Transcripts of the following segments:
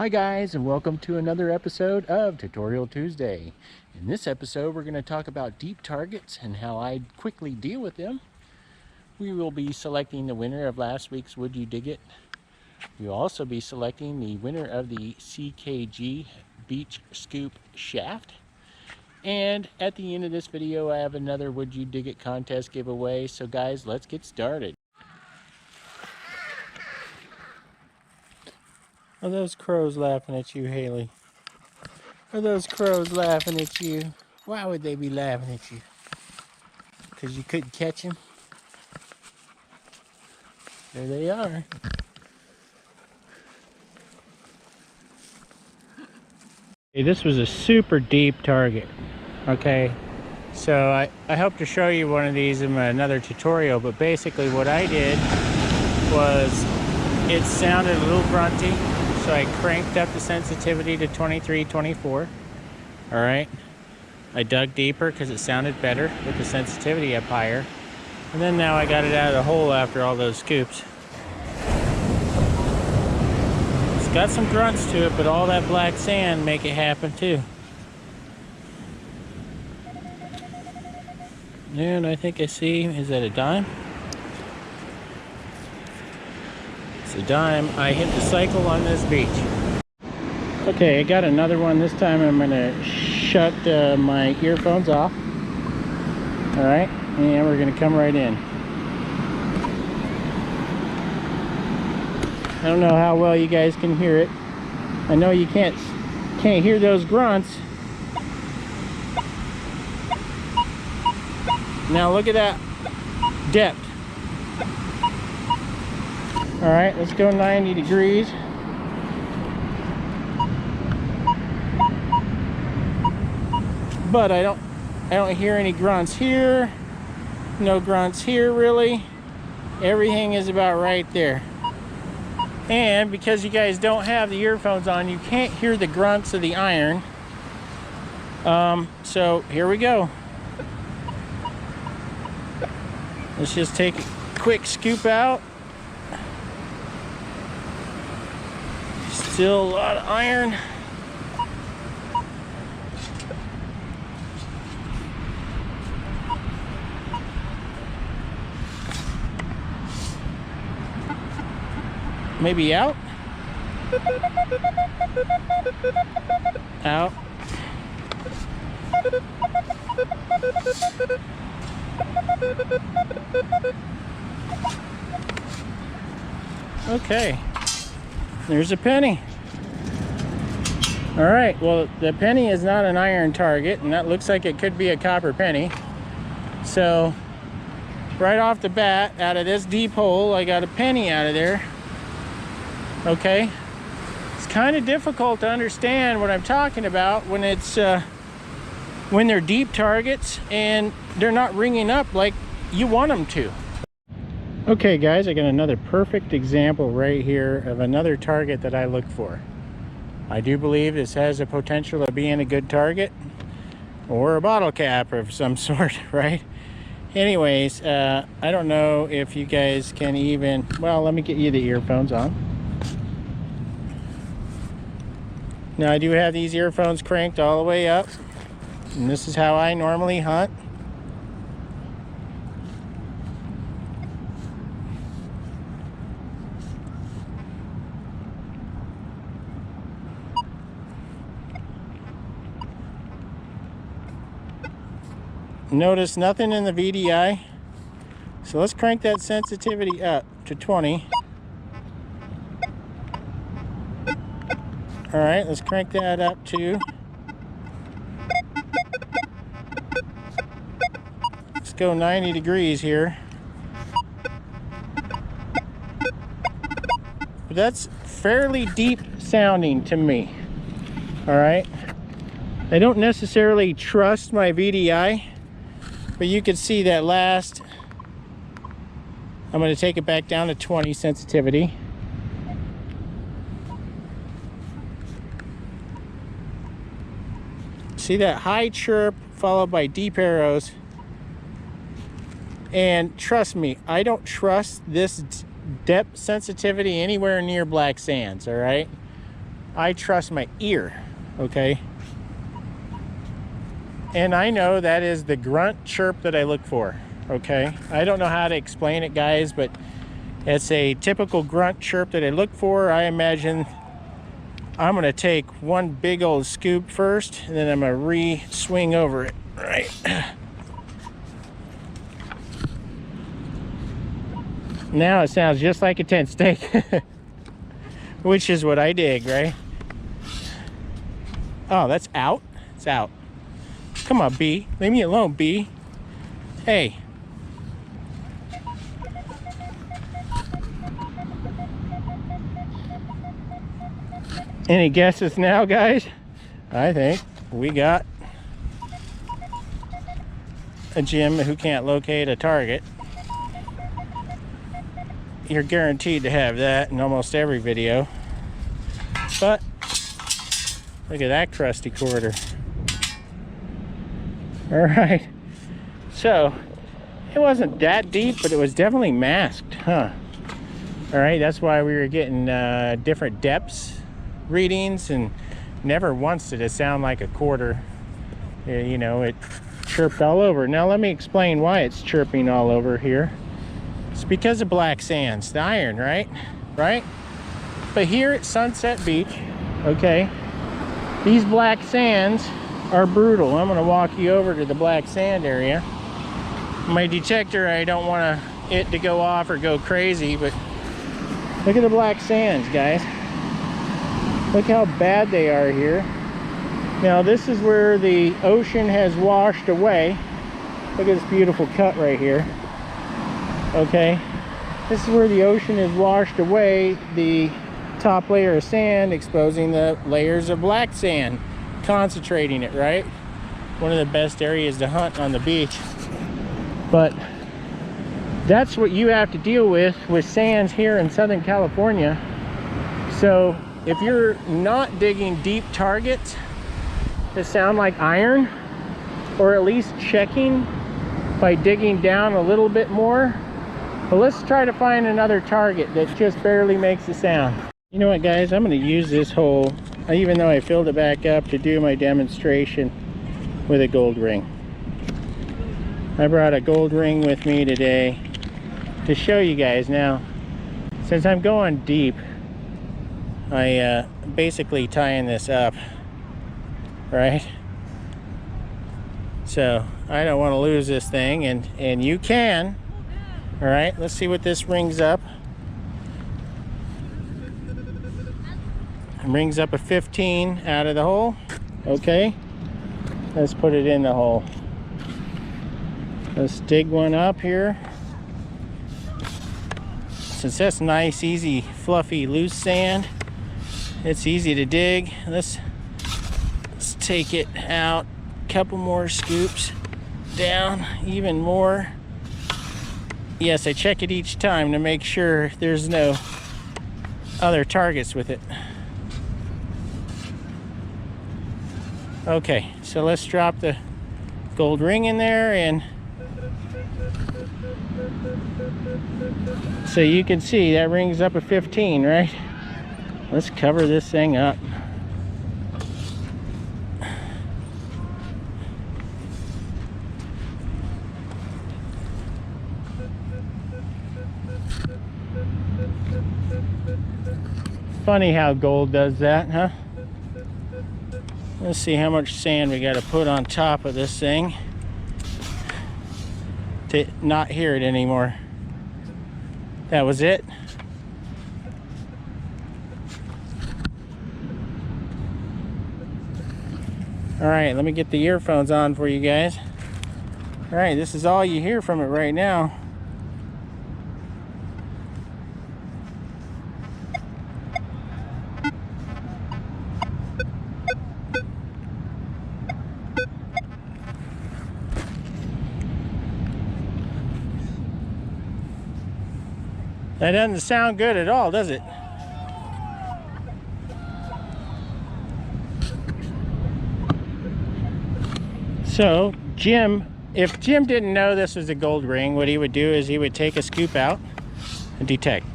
Hi guys, and welcome to another episode of Tutorial Tuesday. In this episode, we're going to talk about deep targets and how I quickly deal with them. We will be selecting the winner of last week's Would You Dig It. We'll also be selecting the winner of the CKG Scoop shaft. And at the end of this video, I have another Would You Dig It contest giveaway. So guys, let's get started. Are those crows laughing at you, Haley? Are those crows laughing at you? Why would they be laughing at you? Because you couldn't catch them? There they are. Hey, this was a super deep target. Okay, so I hope to show you one of these in another tutorial, but basically what I did was it sounded a little grunty. So I cranked up the sensitivity to 23, 24. All right. I dug deeper because it sounded better with the sensitivity up higher. And then now I got it out of the hole after all those scoops. It's got some grunts to it, but all that black sand make it happen too. And I think I see, is that a dime? A dime. I hit the cycle on this beach. Okay, I got another one. This time I'm gonna shut my earphones off. All right, and we're gonna come right in. I don't know how well you guys can hear it. I know you can't hear those grunts. Now look at that depth. All right, let's go 90 degrees. But I don't hear any grunts here. No grunts here really. Everything is about right there. And because you guys don't have the earphones on, you can't hear the grunts of the iron. So here we go. Let's just take a quick scoop out. Still a lot of iron. Maybe out. Out. Okay. There's a penny. All right, well, the penny is not an iron target, and that looks like it could be a copper penny. So, right off the bat, out of this deep hole, I got a penny out of there. Okay? It's kind of difficult to understand what I'm talking about when it's when they're deep targets and they're not ringing up like you want them to. Okay guys, I got another perfect example right here of another target that I look for. I do believe this has a potential of being a good target or a bottle cap of some sort, right? Anyways, I don't know if you guys can even, well, let me get you the earphones on. Now I do have these earphones cranked all the way up, and this is how I normally hunt. Notice nothing in the VDI. So let's crank that sensitivity up to 20. All right, let's crank that up to, let's go 90 degrees here. But that's fairly deep sounding to me. All right. I don't necessarily trust my VDI. But you can see that last, I'm going to take it back down to 20 sensitivity. See that high chirp followed by deep arrows. And trust me, I don't trust this depth sensitivity anywhere near black sands, all right? I trust my ear, okay? And I know that is the grunt chirp that I look for, okay? I don't know how to explain it, guys, but it's a typical grunt chirp that I look for. I imagine I'm gonna take one big old scoop first, and then I'm gonna re-swing over it, right? Now it sounds just like a tent stake, which is what I dig, right? Oh, that's out? It's out. Come on, bee. Leave me alone, bee. Hey. Any guesses now, guys? I think we got a Jim who can't locate a target. You're guaranteed to have that in almost every video. But look at that crusty quarter. All right. So it wasn't that deep, but it was definitely masked, huh? All right, that's why we were getting different depths readings, and never once did it sound like a quarter. You know, it chirped all over. Now let me explain why it's chirping all over here. It's because of black sands, the iron, right? But here at Sunset Beach, okay, these black sands are brutal. I'm gonna walk you over to the black sand area. My detector, I don't want it to go off or go crazy, but look at the black sands, guys. Look how bad they are here. Now this is where the ocean has washed away. Look at this beautiful cut right here. Okay, this is where the ocean has washed away the top layer of sand, exposing the layers of black sand, concentrating it, right? One of the best areas to hunt on the beach. But that's what you have to deal with sands here in Southern California. So if you're not digging deep targets that sound like iron, or at least checking by digging down a little bit more, but let's try to find another target that just barely makes a sound. You know what, guys, I'm going to use this hole, even though I filled it back up, to do my demonstration with a gold ring. I brought a gold ring with me today to show you guys. Now, since I'm going deep, I basically tying this up, right? So I don't want to lose this thing, and you can. All right, let's see what this rings up. It rings up a 15 out of the hole. Okay, let's put it in the hole. Let's dig one up here. Since that's nice, easy, fluffy, loose sand, it's easy to dig. Let's take it out. Couple more scoops down, even more. Yes, I check it each time to make sure there's no other targets with it. Okay, so let's drop the gold ring in there, and so you can see that rings up a 15, right? Let's cover this thing up. Funny how gold does that, huh? Let's see how much sand we got to put on top of this thing to not hear it anymore. That was it. All right, let me get the earphones on for you guys. All right, this is all you hear from it right now. That doesn't sound good at all, does it? So Jim, if Jim didn't know this was a gold ring, what he would do is he would take a scoop out and detect.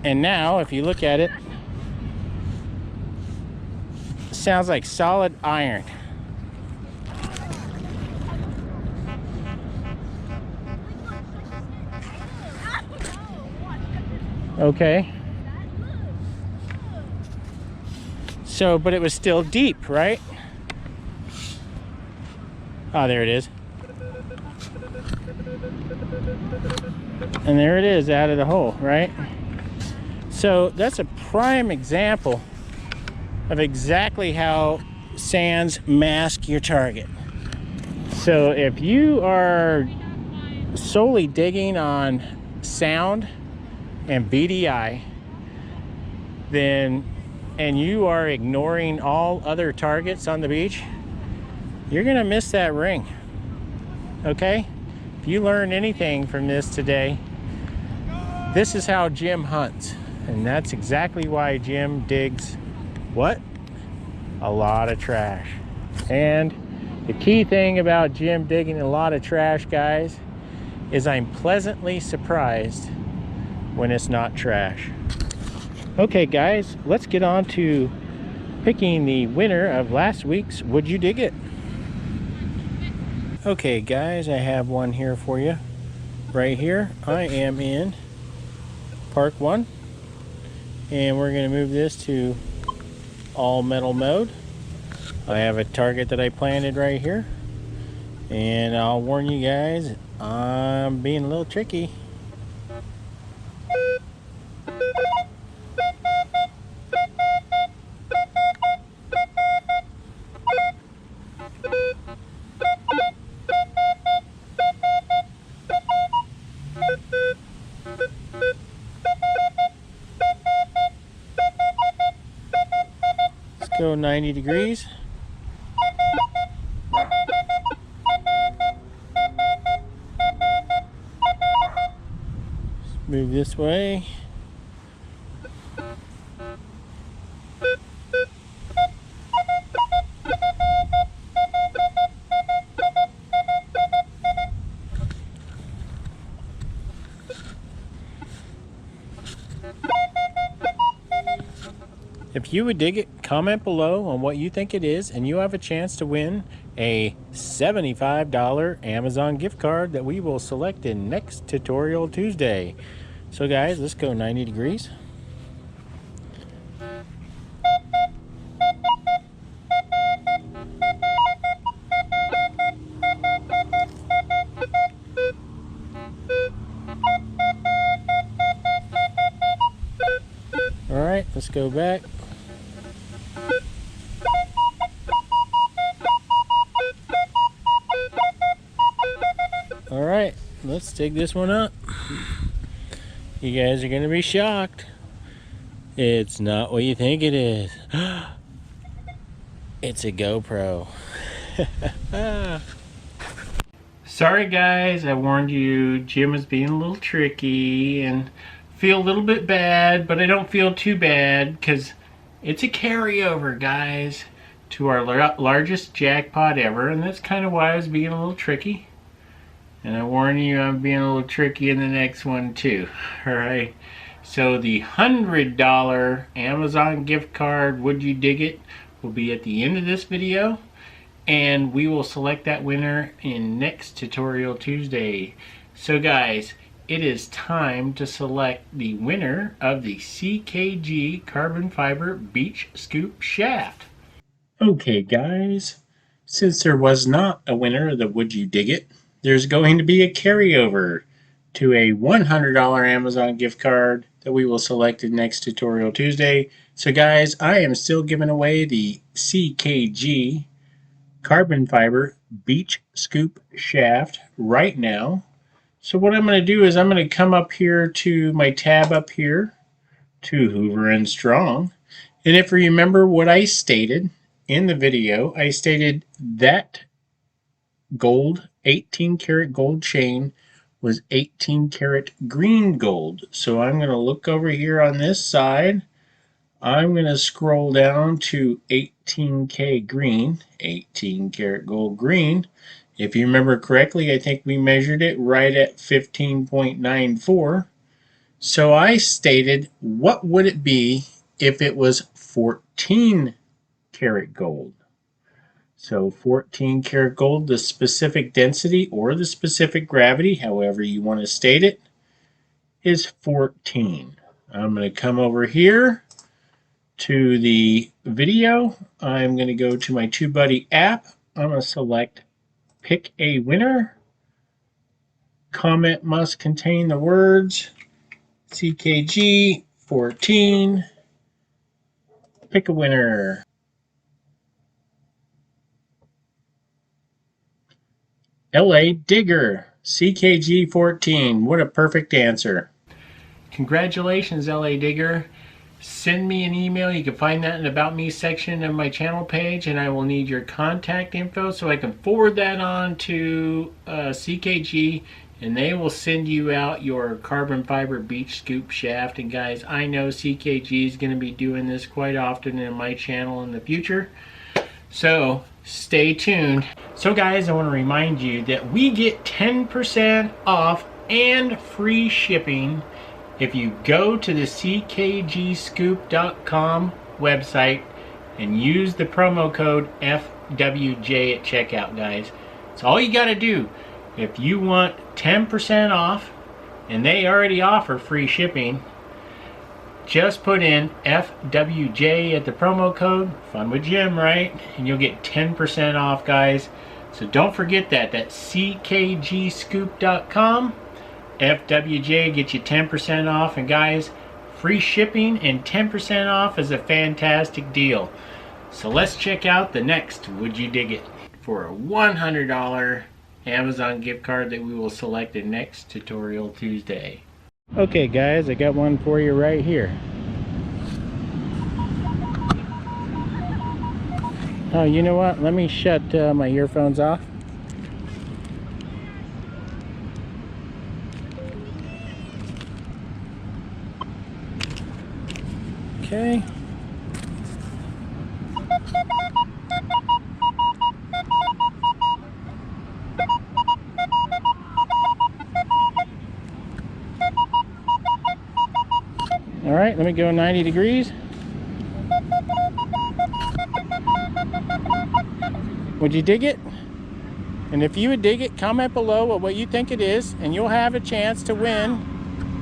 And now if you look at it, just sounds like solid iron. Okay. So, but it was still deep, right? Oh, there it is. And there it is out of the hole, right? So that's a prime example of exactly how sands mask your target. So if you are solely digging on sound and BDI, then, and you are ignoring all other targets on the beach, you're gonna miss that ring, okay? If you learn anything from this today, this is how Jim hunts. And that's exactly why Jim digs what? A lot of trash. And the key thing about Jim digging a lot of trash, guys, is I'm pleasantly surprised when it's not trash. Okay, guys, let's get on to picking the winner of last week's Would You Dig It? Okay, guys, I have one here for you. Right here, I am in Park 1. And we're going to move this to all metal mode. I have a target that I planted right here. And I'll warn you guys, I'm being a little tricky. Let's go 90 degrees. Move this way. If you would dig it, comment below on what you think it is, and you have a chance to win a $75 Amazon gift card that we will select in next Tutorial Tuesday. So guys, let's go 90 degrees. All right, let's go back. All right, let's dig this one up. You guys are gonna be shocked. It's not what you think it is. It's a GoPro. Sorry guys, I warned you, Jim is being a little tricky and feel a little bit bad, but I don't feel too bad because it's a carryover, guys, to our largest jackpot ever, and that's kind of why I was being a little tricky. And I warn you, I'm being a little tricky in the next one too. Alright, so the $100 Amazon gift card, Would You Dig It, will be at the end of this video. And we will select that winner in next Tutorial Tuesday. So guys, it is time to select the winner of the CKG Carbon Fiber Beach Scoop Shaft. Okay guys, since there was not a winner of the Would You Dig It, there's going to be a carryover to a $100 Amazon gift card that we will select in next Tutorial Tuesday. So guys, I am still giving away the CKG Carbon Fiber Beach Scoop Shaft right now. So what I'm going to do is I'm going to come up here to my tab up here to Hoover and Strong. And if you remember what I stated in the video, I stated that gold, 18 karat gold chain was 18 karat green gold. So I'm going to look over here on this side. I'm going to scroll down to 18K green, 18 karat gold green. If you remember correctly, I think we measured it right at 15.94. So I stated, what would it be if it was 14 karat gold. So 14 karat gold, the specific density or the specific gravity, however you want to state it, is 14. I'm going to come over here to the video. I'm going to go to my TubeBuddy app. I'm going to select pick a winner. Comment must contain the words CKG 14. Pick a winner. LA Digger, CKG 14. What a perfect answer. Congratulations, LA Digger. Send me an email. You can find that in the About Me section of my channel page, and I will need your contact info so I can forward that on to CKG, and they will send you out your carbon fiber beach scoop shaft. And guys, I know CKG is going to be doing this quite often in my channel in the future, so stay tuned. So guys, I want to remind you that we get 10% off and free shipping if you go to the ckgscoop.com website and use the promo code FWJ at checkout, guys. It's all you got to do. If you want 10% off, and they already offer free shipping, just put in FWJ at the promo code, Fun with Jim, right? And you'll get 10% off, guys. So don't forget that. That's ckgscoop.com. FWJ gets you 10% off, and guys, free shipping and 10% off is a fantastic deal. So let's check out the next Would You Dig It for a $100 Amazon gift card that we will select in next Tutorial Tuesday. Okay guys, I got one for you right here. Oh, you know what? Let me shut my earphones off. Okay. All right, let me go 90 degrees. Would you dig it? And if you would dig it, comment below what you think it is, and you'll have a chance to win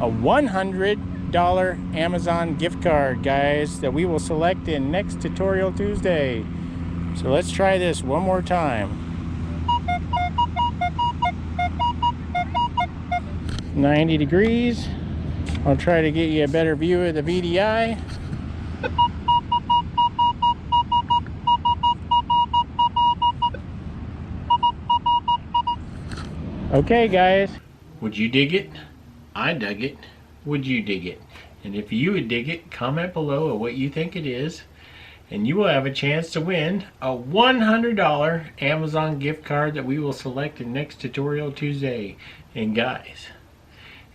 a $100 Amazon gift card, guys, that we will select in next Tutorial Tuesday. So let's try this one more time. 90 degrees. I'll try to get you a better view of the VDI. Okay guys, would you dig it? I dug it. Would you dig it? And if you would dig it, comment below what you think it is, and you will have a chance to win a $100 Amazon gift card that we will select in next Tutorial Tuesday. And guys,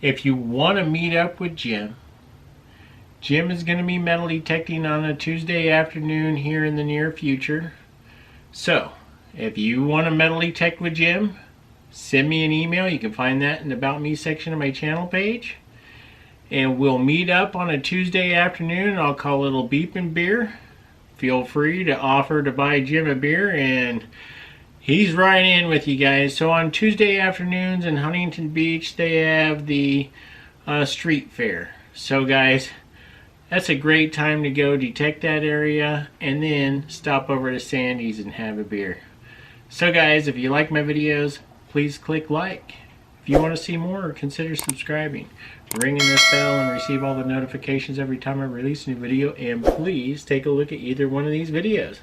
if you want to meet up with Jim is going to be metal detecting on a Tuesday afternoon here in the near future. So if you want to metal detect with Jim, send me an email. You can find that in the About Me section of my channel page. And we'll meet up on a Tuesday afternoon. I'll call a little beeping beer. Feel free to offer to buy Jim a beer, and he's right in with you guys. So on Tuesday afternoons in Huntington Beach, they have the street fair. So guys, that's a great time to go detect that area and then stop over to Sandy's and have a beer. So guys, if you like my videos, please click like. If you want to see more, consider subscribing, ringing this bell, and receive all the notifications every time I release a new video. And please take a look at either one of these videos.